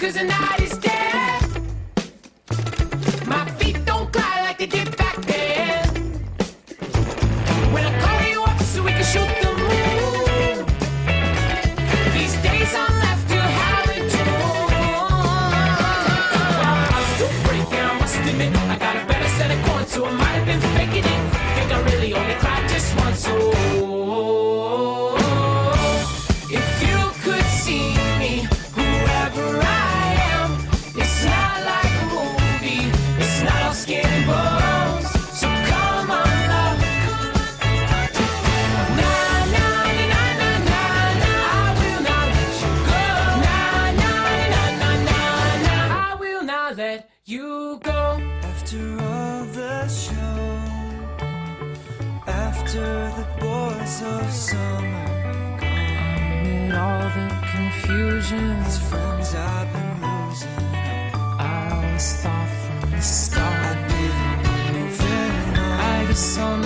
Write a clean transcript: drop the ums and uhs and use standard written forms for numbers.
'cause the night is dead. My feet don't glide like they did back then. When I call you up so we can shoot the moon. These days I'm left to having to. Well, I'm still breaking, I must admit. I got a better set of coins, so I might have been faking it. Think I really only cried just once, so. If you could see me, whoever I am, it's not like a movie, it's not all skin and bones. So come on, love. Na na na na na na, I will not let you go. Na na na na na na, I will not let you go. After all the show, after the boys of summer, Amid all the confusion, these friends I've been losing, I always thought from the start I'd be the one moving on. I guess I'll